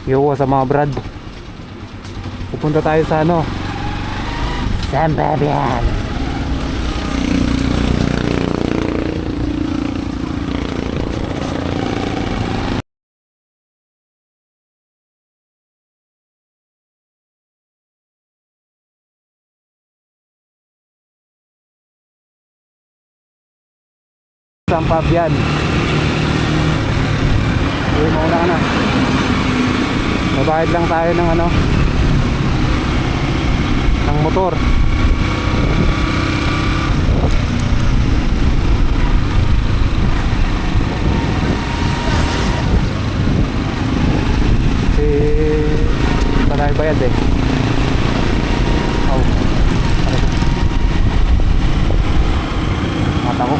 Yo, sa mga brad. Pupunta tayo sa ano, San Fabian. San Fabian. Uy, mauna ka na. Mabayad lang tayo ng ano, ng motor. Kasi wala yung bayad eh. Oh, mata ko.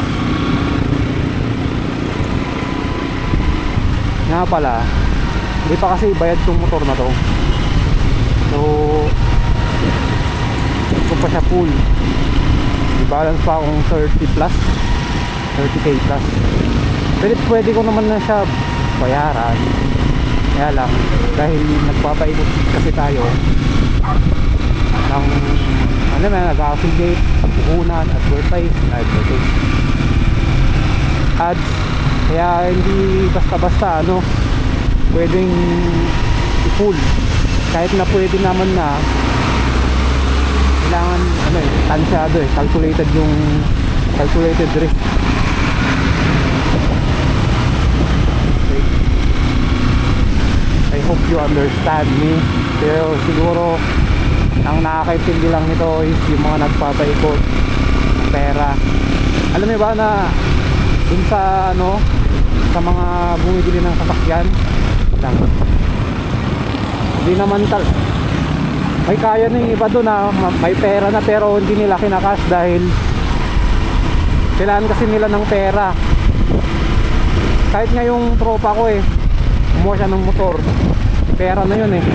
Nga pala, hindi pa kasi bayad tong motor na to. So hindi ko pa siya full. I-balance pa akong 30 plus, 30k plus. Pwede ko naman na siya bayaran. Kaya lang, dahil nagpapaikot kasi tayo ng ano na, nag-affiliate, puhunan, advertise ads. Kaya hindi basta-basta ano pwedeng i-full. Kahit na pwede naman na, kailangan ano eh, tansyado eh, calculated risk. Okay. I hope you understand me. Pero siguro ang nakakaintindi lang nito is yung mga nagpapaikot ng pera. Alam mo ba na dun sa ano, sa mga bumibili ng sasakyan lang, hindi naman may kaya na yung iba doon na may pera na pero hindi nila kinakas dahil kailangan kasi nila ng pera. Kahit nga yung tropa ko eh, kumuha siya ng motor, pera na yun eh.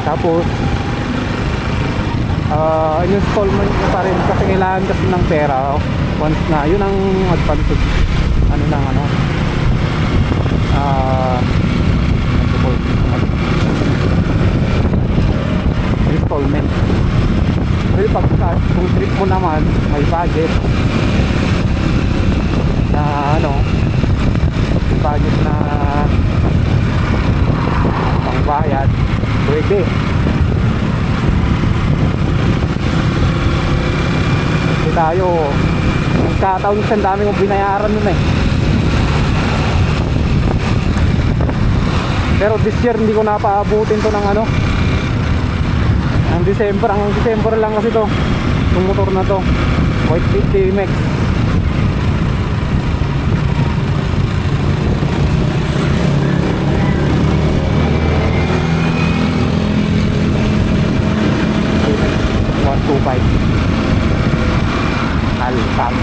Tapos installment niya pa rin kasi kailangan kasi ng pera once na, yun ang advantage ano lang ano installment. Pero pag kung trip mo naman may budget na ano, budget na pangbayad, pwede. Kasi tayo nagkataon kasi ang dami kong binayaran nun eh. Pero this year hindi ko napaabutin to ng ano, ang December. Ang December lang kasi to, itong motor na to, White 50 MX. Alsam.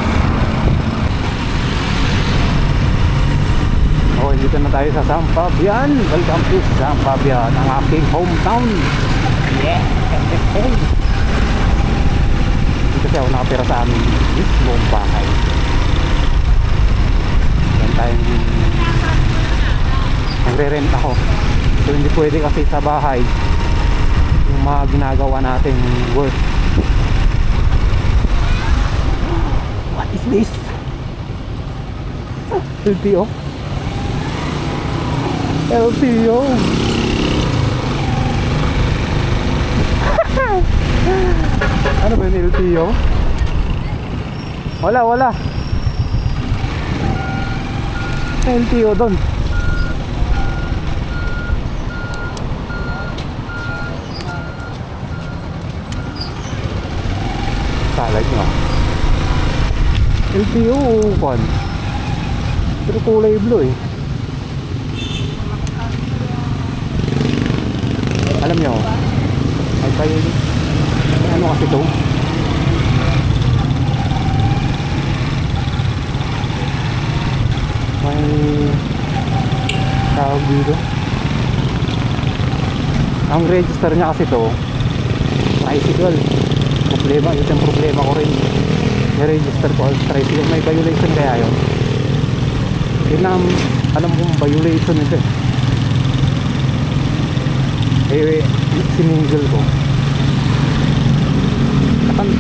Oh, dito na tayo sa San Fabian. Welcome to San Fabian, ang aking hometown. Yeah. Dito kasi ako nakapira sa aming mismong bahay. Yan tayong nagre-rent ako. So hindi pwede kasi sa bahay yung mga ginagawa nating work. What is this? LTO? LTO? Ano ba yung LTO? Wala LTO doon. Salad nyo LTO kon. Pero kulay blue eh. Alam nyo, may ano kasi to, may tawag dito, ang register niya kasi to tricycle. Problema, yun yung problema ko rin. I-register ko as tricycle. May violation kaya yun? Yun ang alam kong violation nito eh. Eh, siningil ko.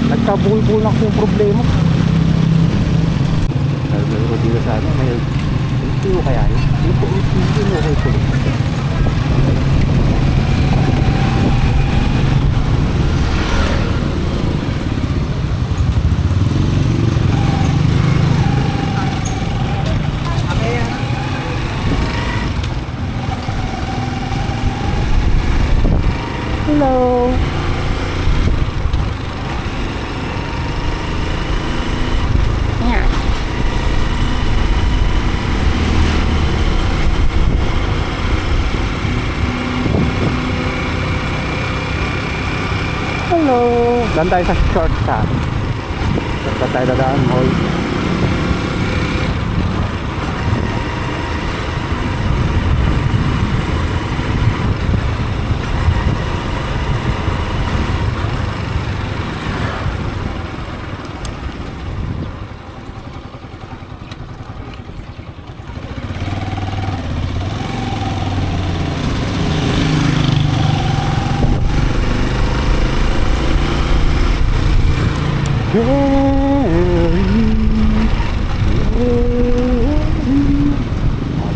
Nagkabulbul na ko yung problema. Naglalaro ko dito sa ano, may LTO kaya yun. Dito, okay po. Hello. Yeah. Hello. Dan tayo sa shortcut. Shortcut tayo dadaan, hoy.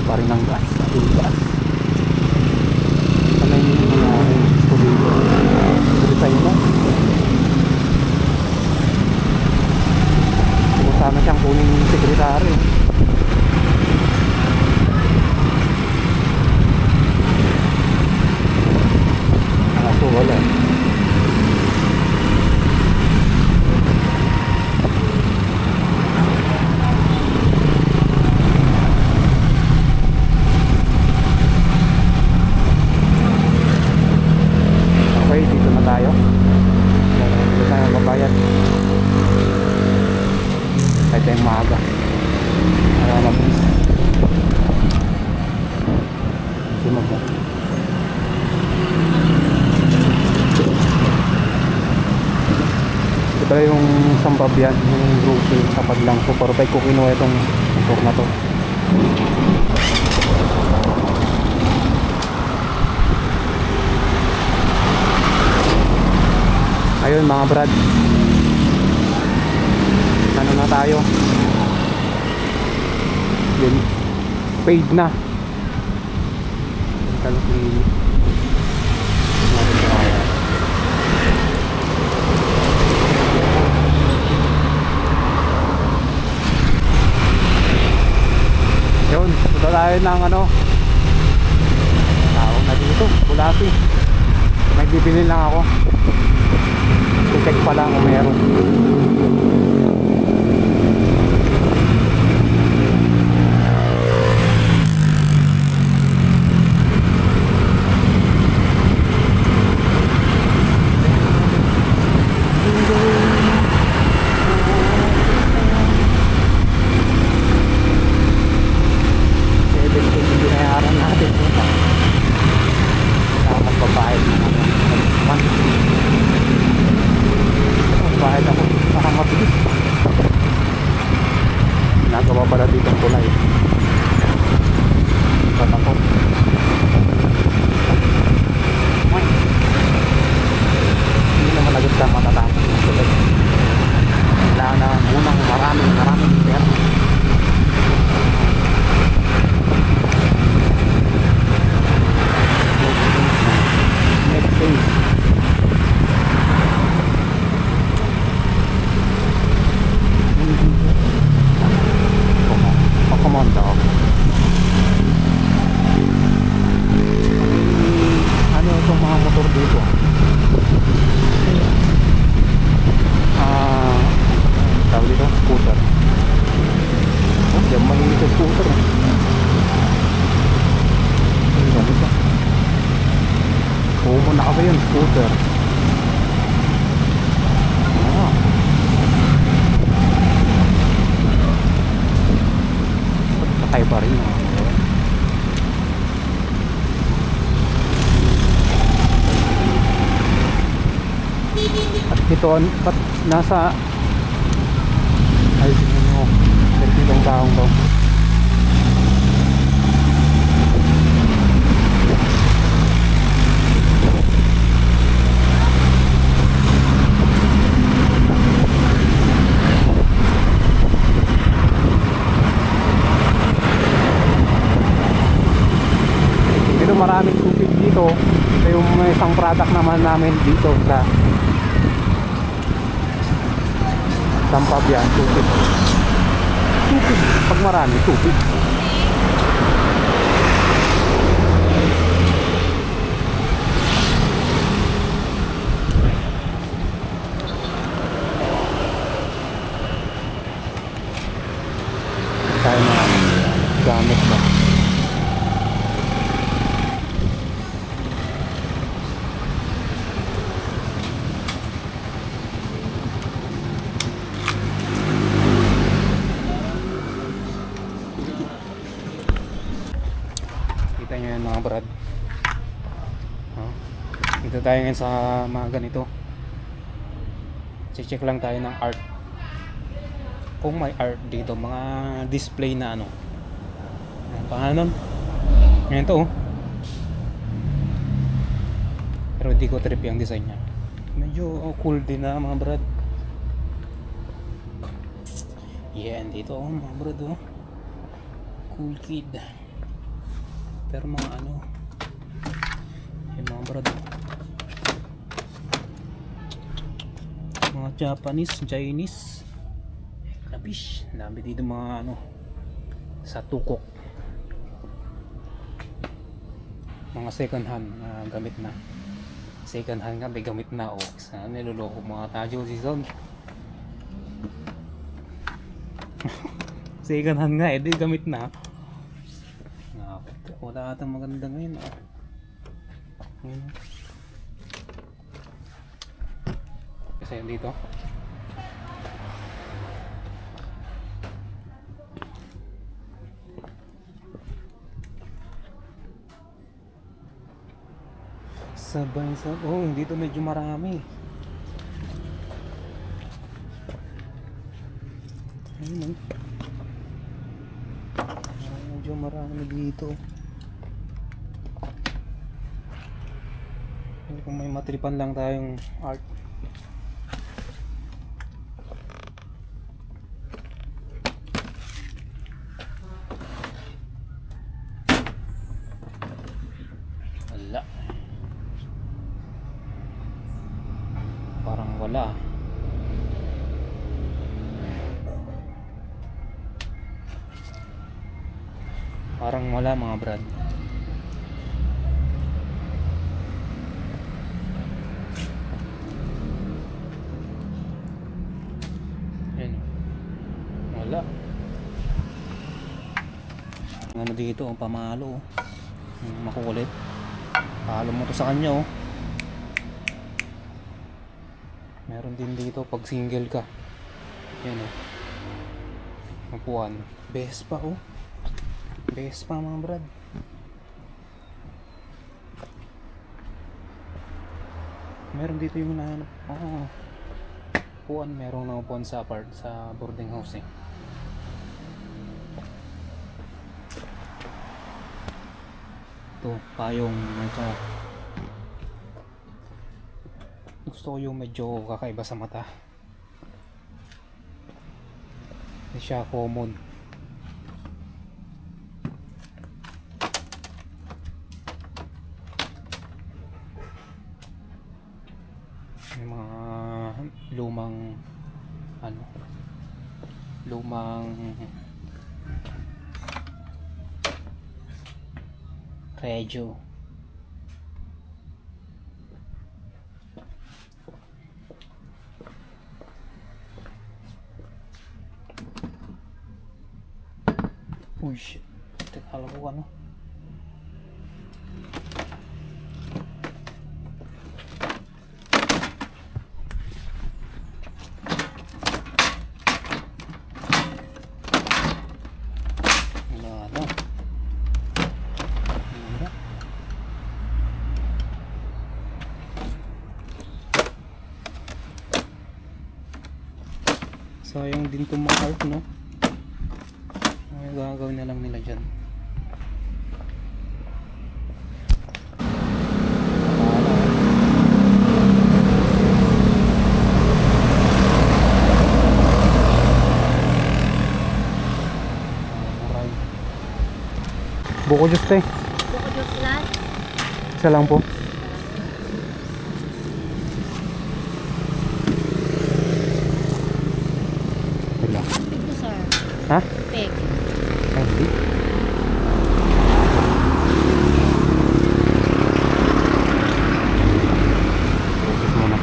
Pa rin ang gas, gas. Ano yung studio? Design mo? Kung sana siyang kuning sekretary. So wala. Okay, dito na tayo. Dito tayo magbabayad. Kahit tayong maaga. Para mabilis. Sunod mo. Ito yung Sampabian, yung route sa Padlang. So, perfect ko kinuha itong motor na to. Ayun mga brad, ano na tayo, yun, paid na. Yun, punta tayo ng ano, tao na dito, Bulati. May bibili lang ako. I-check pa lang kung meron. Binayaran natin ito. Magbabayad na naman. Bahid ako, parang mabilis. Nagawa pala dito ang kulay. Patakot. Hindi naman agad ka matatapos ng kulay. Kailangan na munang maraming pera. Next day. Come on dog. Ano itong mga motor dito? Tawag dito, scooter. Diyan mahilig sa scooter. Ano ito? Pumunta ka ba yun, scooter? Sakay pa rin. At ito, ba't nasa ay sino itong taong to. medyo maraming tubig dito. Ito yung may isang product naman namin dito sa Sampabian, tubig. Tubig, pag marami tubig. Tayo na gamit ba? Kita nyo yan mga brad. Dito tayo ngayon sa mga ganito. Check lang tayo ng art. Kung may art dito, mga display na ano. Ang pangalan nun? Ngayon to oh. Pero hindi ko trip yung design niya. Medyo cool din na mga brad. Yeah, dito oh mga brad oh. Cool kid. Pero mga ano, yung mga brad, mga Japanese, Chinese, labish, dami dito mga ano, sa tukok, mga second hand na gamit na, second hand nga may gamit na, oh, sa niloloko mga tajo season. Second hand nga, edi gamit na. Wala atang maganda ngayon oh. Kasi yun dito sabay-sabay. Oh, dito medyo marami. Ayun oh. Medyo marami dito. Kung may matripan lang tayong art. Wala. Parang wala. Parang wala mga brad. Wala. Ano dito, oh, pamalo. Makukulit. Palo mo to sa kanya, oh. Meron din dito pag single ka. Yan, oh. Upuan. Best pa, oh. Best pa, mga brad. Meron dito yung nahanap. Oh. Upuan, merong na upuan sa apart sa boarding house eh. Ito, payong ito. Gusto ko yung medyo kakaiba sa mata. Hindi siya common. Yung mga lumang ano, lumang Regio. Uy shit, akala ko ano. Sayang din itong mga art, no? Ay, gagawin na lang nila dyan. Buko juice, te. Buko juice lang. Isa lang po. Wala. Pig to, sir. Ha? Pig. Ay, hindi. Focus muna.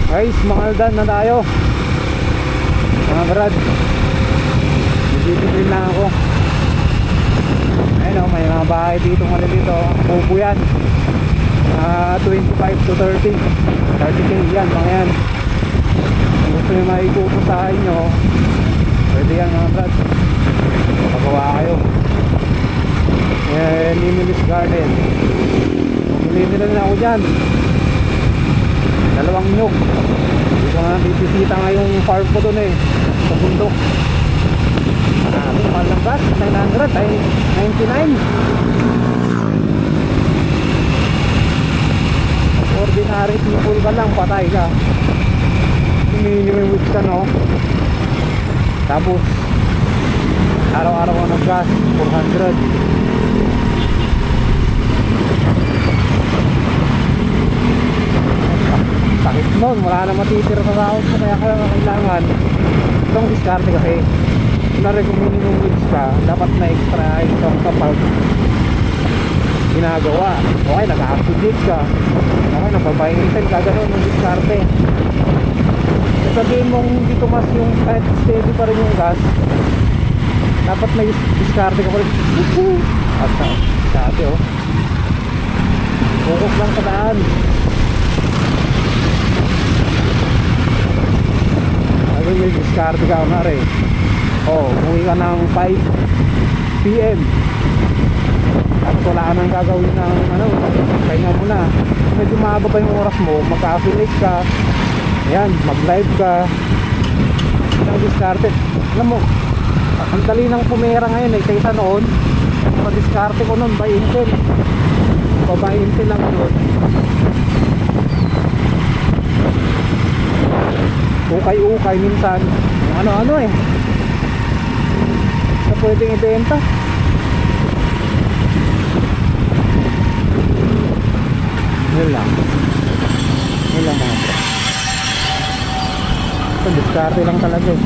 Guys, mga aldan na tayo. Mga brad. Nagtitipin na ako. Ayun o, may mga bahay dito malilito. Pupo yan. 25 to 30. 30k yan, mga yan. Kung gusto nyo maikupusahin nyo, pwede yan mga brad. Pagawa kayo. Limitless Garden. Bumili na ako dyan. 2 nyug. Hindi ko na bibisita nga yung farm ko dun eh, sa bundok. Mahal ng gas, 900 ay 99. Ordinary people ka lang, patay ka. Minimum wage ka, no? Tapos araw-araw ka ng gas, 400. Sakit nun, wala na matitira sa sahod mo, kaya kailangan itong diskarte kasi kunwari kung minimum wage ka, dapat na extra income kapag ginagawa. Okay, nag-activate ka, okay, napapainitin ka, gano'n yung diskarte. Sabihin mong hindi tumas yung kahit steady pa rin yung gas, dapat may diskarte ka pa rin. At dati oh, focus lang sa daan. Ay, may diskarte ka na rin. Oh, umuwi ka ng 5 PM. Tapos wala ka nang gagawin ng ano, pahinga mo na. Medyo mahaba pa yung oras mo, magka-affiliate ka. Ayan, mag-live ka. Ang diskarte. Alam mo, ang dali ng pumera ngayon eh, kaysa noon. Ang diskarte ko noon, buy Intel. Buy Intel lang noon. Ukay-ukay minsan. Ano-ano eh. Na pwedeng ibenta. Yun lang. Yun lang mga bro. Ito, diskarte lang talaga eh.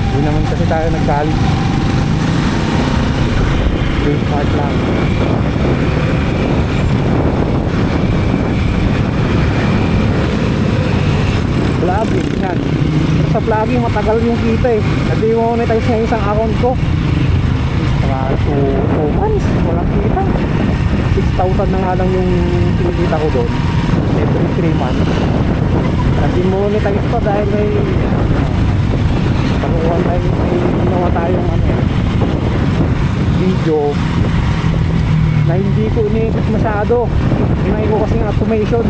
Hindi naman kasi tayo nag-college. Big part lang. Vlogging yan. Sa vlogging matagal yung kita eh. Nag-monetize na isang account ko. Saka 2 months walang kita. 6,000 na nga lang yung kinikita ko doon every 3 months. Nag-monetize pa dahil may pagkukuhan tayo, may ginawa tayong video na hindi ko ini-edit masyado. Hinay ko kasing automation.